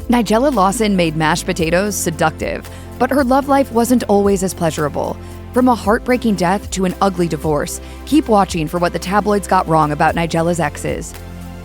Nigella Lawson made mashed potatoes seductive, but her love life wasn't always as pleasurable. From a heartbreaking death to an ugly divorce, keep watching for what the tabloids got wrong about Nigella's exes.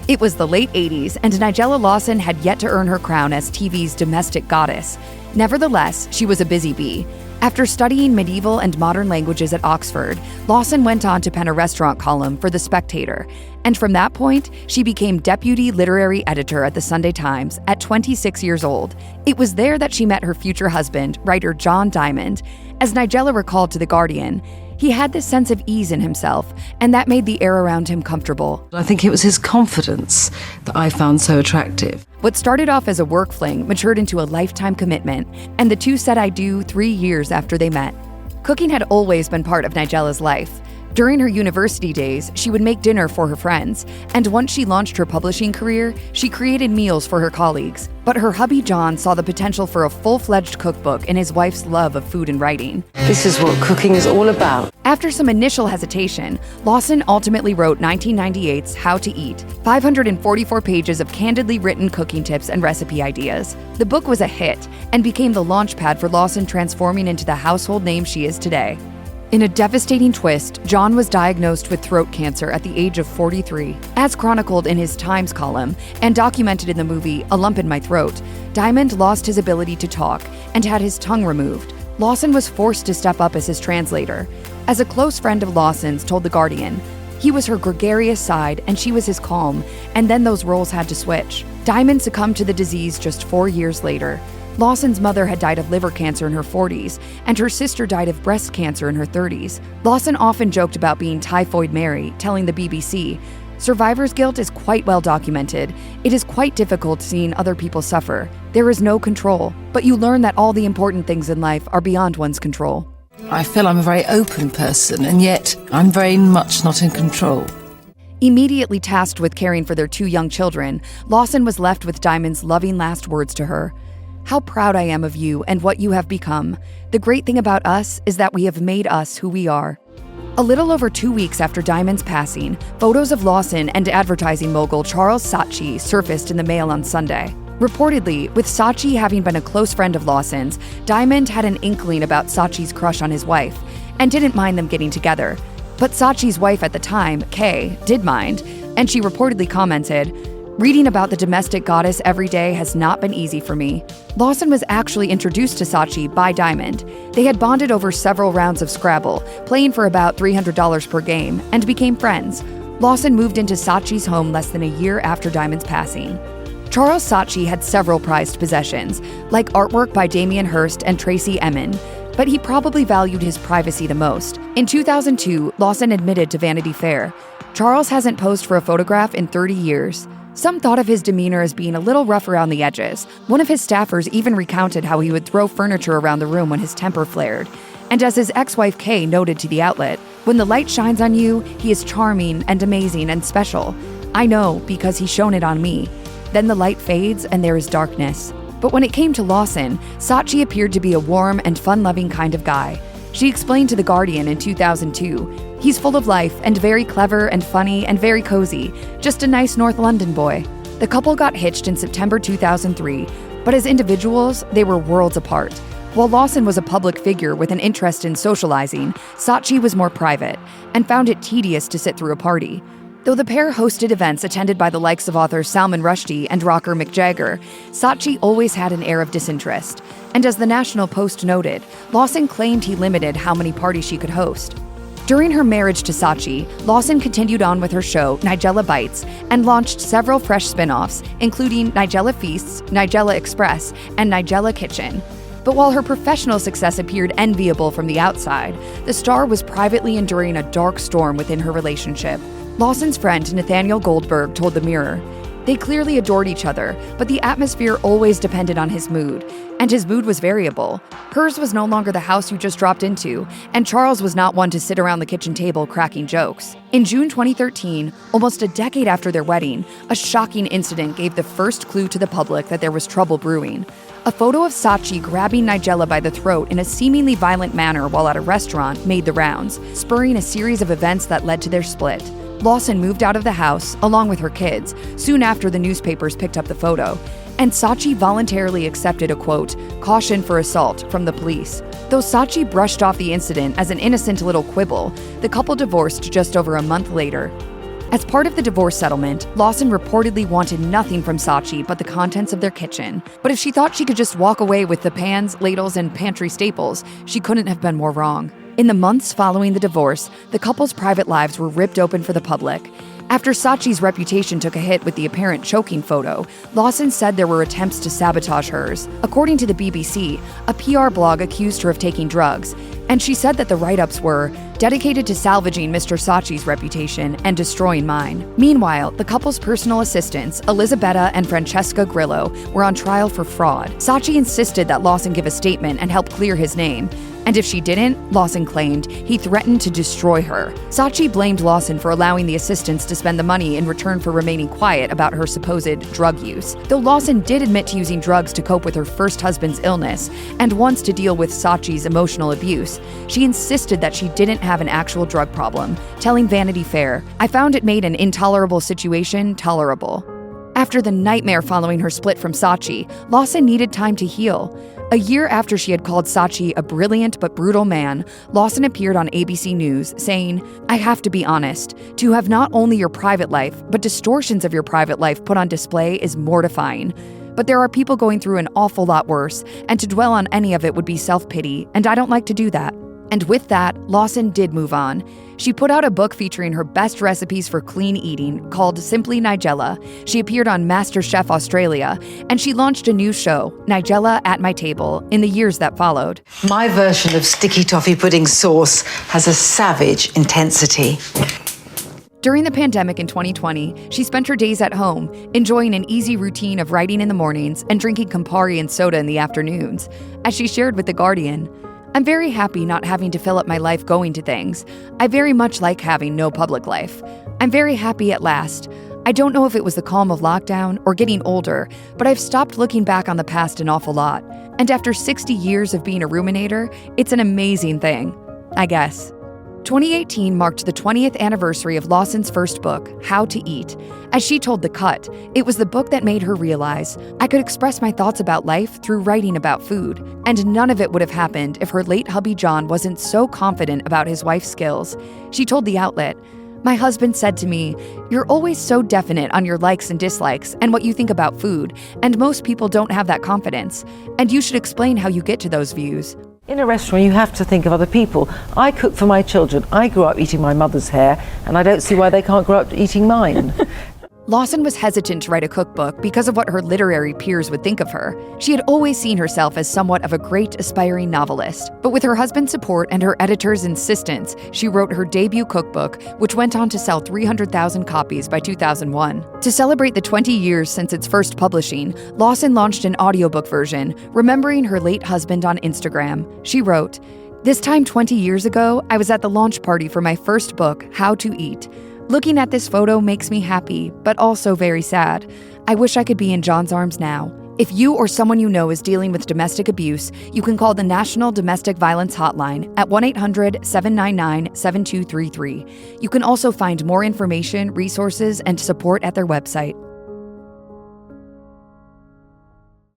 It was the late 80s, and Nigella Lawson had yet to earn her crown as TV's domestic goddess. Nevertheless, she was a busy bee. After studying medieval and modern languages at Oxford, Lawson went on to pen a restaurant column for The Spectator, and from that point, she became deputy literary editor at the Sunday Times at 26 years old. It was there that she met her future husband, writer John Diamond. As Nigella recalled to The Guardian, he had this sense of ease in himself, and that made the air around him comfortable. I think it was his confidence that I found so attractive. What started off as a work fling matured into a lifetime commitment, and the two said I do 3 years after they met. Cooking had always been part of Nigella's life. During her university days, she would make dinner for her friends, and once she launched her publishing career, she created meals for her colleagues. But her hubby John saw the potential for a full-fledged cookbook in his wife's love of food and writing. This is what cooking is all about. After some initial hesitation, Lawson ultimately wrote 1998's How to Eat, 544 pages of candidly written cooking tips and recipe ideas. The book was a hit and became the launchpad for Lawson transforming into the household name she is today. In a devastating twist, John was diagnosed with throat cancer at the age of 43. As chronicled in his Times column and documented in the movie A Lump in My Throat, Diamond lost his ability to talk and had his tongue removed. Lawson was forced to step up as his translator. As a close friend of Lawson's told The Guardian, he was her gregarious side and she was his calm, and then those roles had to switch. Diamond succumbed to the disease just 4 years later. Lawson's mother had died of liver cancer in her 40s, and her sister died of breast cancer in her 30s. Lawson often joked about being Typhoid Mary, telling the BBC, "Survivor's guilt is quite well documented. It is quite difficult seeing other people suffer. There is no control, but you learn that all the important things in life are beyond one's control." I feel I'm a very open person, and yet I'm very much not in control. Immediately tasked with caring for their 2 young children, Lawson was left with Diamond's loving last words to her. "How proud I am of you and what you have become. The great thing about us is that we have made us who we are." A little over 2 weeks after Diamond's passing, photos of Lawson and advertising mogul Charles Saatchi surfaced in the Mail on Sunday. Reportedly, with Saatchi having been a close friend of Lawson's, Diamond had an inkling about Saatchi's crush on his wife and didn't mind them getting together. But Saatchi's wife at the time, Kay, did mind, and she reportedly commented, "Reading about the domestic goddess every day has not been easy for me." Lawson was actually introduced to Saatchi by Diamond. They had bonded over several rounds of Scrabble, playing for about $300 per game, and became friends. Lawson moved into Saatchi's home less than a year after Diamond's passing. Charles Saatchi had several prized possessions, like artwork by Damien Hirst and Tracy Emin, but he probably valued his privacy the most. In 2002, Lawson admitted to Vanity Fair, "Charles hasn't posed for a photograph in 30 years. Some thought of his demeanor as being a little rough around the edges. One of his staffers even recounted how he would throw furniture around the room when his temper flared. And as his ex-wife Kay noted to the outlet, when the light shines on you, he is charming and amazing and special. I know because he's shown it on me. Then the light fades and there is darkness." But when it came to Lawson, Saatchi appeared to be a warm and fun-loving kind of guy. She explained to The Guardian in 2002, "He's full of life and very clever and funny and very cozy, just a nice North London boy." The couple got hitched in September 2003, but as individuals, they were worlds apart. While Lawson was a public figure with an interest in socializing, Saatchi was more private and found it tedious to sit through a party. Though the pair hosted events attended by the likes of author Salman Rushdie and rocker Mick Jagger, Saatchi always had an air of disinterest. And as the National Post noted, Lawson claimed he limited how many parties she could host. During her marriage to Saatchi, Lawson continued on with her show, Nigella Bites, and launched several fresh spin-offs, including Nigella Feasts, Nigella Express, and Nigella Kitchen. But while her professional success appeared enviable from the outside, the star was privately enduring a dark storm within her relationship. Lawson's friend Nathaniel Goldberg told The Mirror, "They clearly adored each other, but the atmosphere always depended on his mood, and his mood was variable. Hers was no longer the house you just dropped into, and Charles was not one to sit around the kitchen table cracking jokes." In June 2013, almost a decade after their wedding, a shocking incident gave the first clue to the public that there was trouble brewing. A photo of Saatchi grabbing Nigella by the throat in a seemingly violent manner while at a restaurant made the rounds, spurring a series of events that led to their split. Lawson moved out of the house, along with her kids, soon after the newspapers picked up the photo, And Saatchi voluntarily accepted a, quote, caution for assault from the police. Though Saatchi brushed off the incident as an innocent little quibble, the couple divorced just over a month later. As part of the divorce settlement, Lawson reportedly wanted nothing from Saatchi but the contents of their kitchen. But if she thought she could just walk away with the pans, ladles, and pantry staples, she couldn't have been more wrong. In the months following the divorce, the couple's private lives were ripped open for the public. After Saatchi's reputation took a hit with the apparent choking photo, Lawson said there were attempts to sabotage hers. According to the BBC, a PR blog accused her of taking drugs, and she said that the write-ups were dedicated to salvaging Mr. Saatchi's reputation and destroying mine. Meanwhile, the couple's personal assistants, Elisabetta and Francesca Grillo, were on trial for fraud. Saatchi insisted that Lawson give a statement and help clear his name. And if she didn't, Lawson claimed, he threatened to destroy her. Saatchi blamed Lawson for allowing the assistants to spend the money in return for remaining quiet about her supposed drug use. Though Lawson did admit to using drugs to cope with her first husband's illness and once to deal with Saatchi's emotional abuse, she insisted that she didn't have an actual drug problem, telling Vanity Fair, "I found it made an intolerable situation tolerable." After the nightmare following her split from Saatchi, Lawson needed time to heal. A year after she had called Saatchi a brilliant but brutal man, Lawson appeared on ABC News saying, "I have to be honest. To have not only your private life, but distortions of your private life put on display is mortifying. But there are people going through an awful lot worse, and to dwell on any of it would be self-pity, and I don't like to do that." And with that, Lawson did move on. She put out a book featuring her best recipes for clean eating called Simply Nigella. She appeared on MasterChef Australia, and she launched a new show, Nigella at My Table, in the years that followed. My version of sticky toffee pudding sauce has a savage intensity. During the pandemic in 2020, she spent her days at home, enjoying an easy routine of writing in the mornings and drinking Campari and soda in the afternoons. As she shared with The Guardian, "I'm very happy not having to fill up my life going to things. I very much like having no public life. I'm very happy at last. I don't know if it was the calm of lockdown or getting older, but I've stopped looking back on the past an awful lot. And after 60 years of being a ruminator, it's an amazing thing, I guess." 2018 marked the 20th anniversary of Lawson's first book, How to Eat. As she told The Cut, it was the book that made her realize, "I could express my thoughts about life through writing about food." And none of it would have happened if her late hubby John wasn't so confident about his wife's skills. She told the outlet, "My husband said to me, 'You're always so definite on your likes and dislikes and what you think about food, and most people don't have that confidence. And you should explain how you get to those views.'" In a restaurant, you have to think of other people. I cook for my children. I grew up eating my mother's hair, and I don't see why they can't grow up eating mine. Lawson was hesitant to write a cookbook because of what her literary peers would think of her. She had always seen herself as somewhat of a great aspiring novelist, but with her husband's support and her editor's insistence, she wrote her debut cookbook, which went on to sell 300,000 copies by 2001. To celebrate the 20 years since its first publishing, Lawson launched an audiobook version, remembering her late husband on Instagram. She wrote, "This time 20 years ago, I was at the launch party for my first book, How to Eat. Looking at this photo makes me happy, but also very sad. I wish I could be in John's arms now." If you or someone you know is dealing with domestic abuse, you can call the National Domestic Violence Hotline at 1-800-799-7233. You can also find more information, resources, and support at their website.